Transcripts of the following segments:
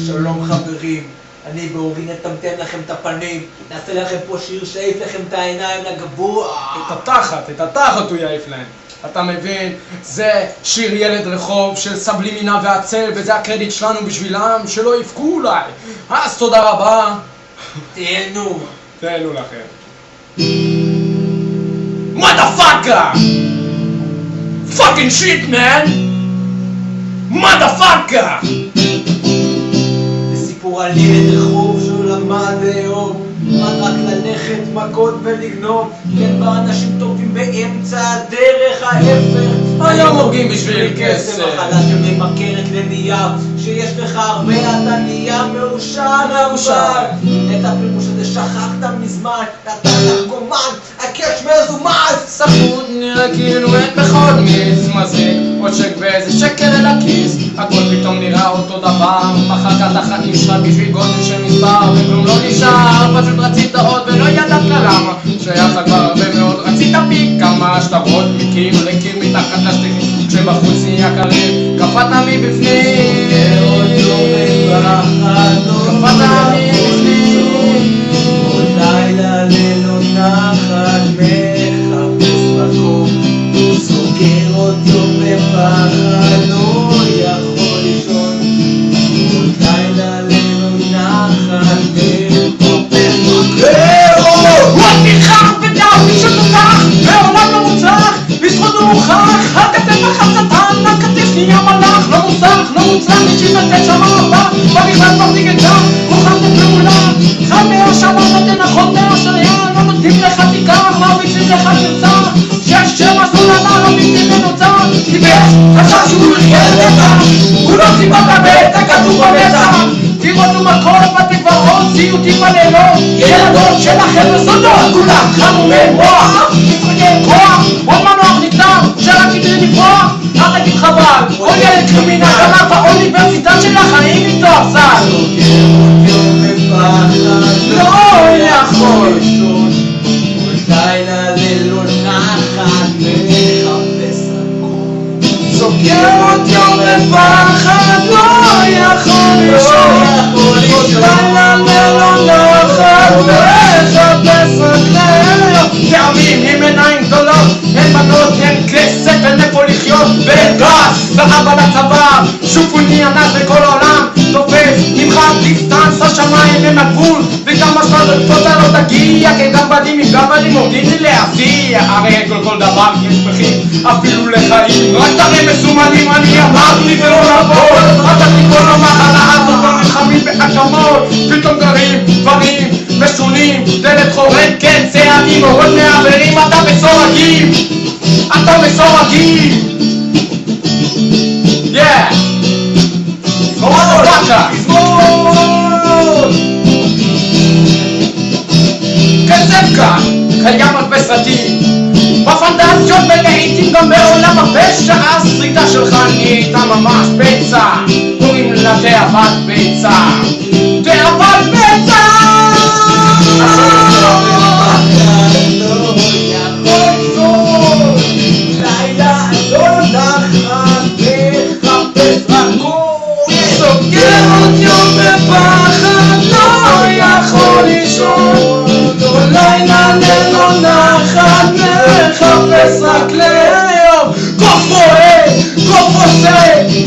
שלום חברים, אני באורי נטמטם לכם את הפנים, נעשה לכם פה שיר שיעיף לכם את העיניים לגבוה. את התחת הוא יעיף להם. אתה מבין? זה שיר ילד רחוב של סבלימינה והצל, וזה הקרדיט שלנו בשבילם, שלא יפקו אולי. אז תודה רבה. תהנו. תהנו לכם. Motherfucker! Fucking shit, man! Motherfucker! זה סיפור על ילד רחוב שהוא למד היום, למד רק ללכת, מכות ולגנוב, כן בה אנשים טובים באמצע הדרך, ההפך. היום הורגים בשביל כסף. מחלה שממכרת לנייר, שיש לך הרבה אתה נהיה מאושר. את הפירוש הזה שכחת מזמן, אתה נרקומן, הקש מזומן. סחוט נראה כאילו אין בחוד מיץ מזיק, עוד שק ואיזה שקל אל הכיס, הכל פתאום נראה אותו דבר. מחקת החיים שלך בשביל גודל של מספר, וכלום לא נשאר, פשוט רצית עוד ולא ידעת למה. שהיה לך כבר הרבה מאוד, רצית פי כמה שטרות מקיר לקיר מתחת לשטיחים, כשבחוץ נהיה קריר, קפאת מבפנים, קפאת מבפנים. עוד לילה ללא נחת מחפש מקום, סוגר עוד יום בפחד, לא יכול לישון. עוד לילה ללא נחת מחפש מקום. הוא נלחם בדאותי שתותח, מעולם לא מוצלח, בזכות הוא מוכח, הכתף החצתן, הכתף נהיה מלאך, לא מוצלח, 99 מעבר, במכלל מרדיג את שם, מוכן לפעולה, חד מהשמה נותן אחות מהשריין, לא נותנים לך תיקח, מרביץ את זה חד נצח, שיש מסלול עלה, לא בלתי מנוצר, טיפש, חשב שהוא יחיה לבטח, הוא לא סיבה בבית, הכתוב במצח, תירודו מקום, בתקוואות, סיוטים בלילות, ילדות שלכם וסודות, כולם חמומי מוח, משחקי כוח, עוד מנוח נקטר, שרק כדי לפרוח, אל תגיד חבל, עוד ילד קרימינל, למד באוניברסיטה של החיים עם תואר סל. לא יכול. עוד לילה ללא נחת מחפש מקום, סוגר עוד יום בפחד, לא יכול לישון. עוד לילה ללא נחת מחפש מקום, פעמים עם עיניים גדולות, אין בנות, אין כסף, אין איפה לחיות, ואין גז, ואבא לצבא, שופוני ענק בכל העולם, תופס, נמחק, דיסטנס, השמיים הם הגבול, וכמה שאתה לפותה לא תגיע, כי גם בנים עומדים לי להסיע, הרי כל דבר יש מחיר, אפילו לחיים, רק תראה מסומנים, אני אמרתי ולא לבוא, אתה תיכון למחלה הזאת, במלחמים בהקמות, פתאום גרים, דברים, משונים, דלת חורן, כן, צעדים, עוד מעברים, אתה מסורגים, אתה מסורגים, yeah, כסף כאן, קיים רק בסרטים, בפנטזיות ולעיתים גם בעולם הפשע, הסריטה שלך נהייתה ממש פצע, קוראים לה תאוות ביצה, תאוות ביצה! לילה לא נחת מחפש מקום, סוגר עוד יום בפחד, לא יכול לישון, עוד לילה ללא נחת מחפש רק ליום, גוף רואה, גוף עושה,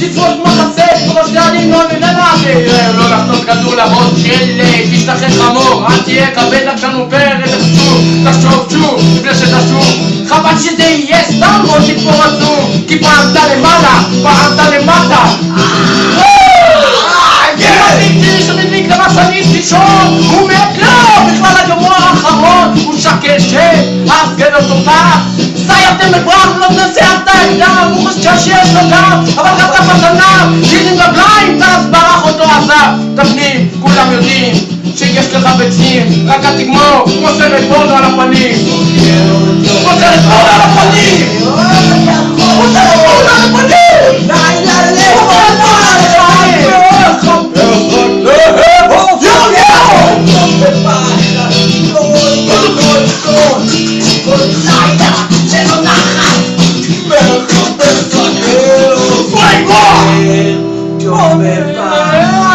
תפרוש מחצת, פרוש גנים לא ננעתי, לא לחתוך כדור לראש שלג, תשתחרר חמור, אל תהיה כבד לקשנו פרד, תחשוב שוב, לפני שתשוב, חבל שזה יהיה סתם או תתפור עצום, כי פעמת למעלה, פעמת למטה, גרדיתי שמדליק למסנית לישון, הוא מת לא, בכלל הגמור האחרון, הוא שקל שהסגל אותה, סיירתם מברח, לא תנסה את העדה, הוא חושב שיש לו גב, אבל חטף הזנב, שירים רגליים, ואז ברח אותו עזב, תפנים, כולם יודעים, שיש לך ביצים, רק אל תגמור, כמו סרט בורד על הפנים, כמו סרט בורד על הפנים, כמו סרט בורד על הפנים, לילה לילה בפחד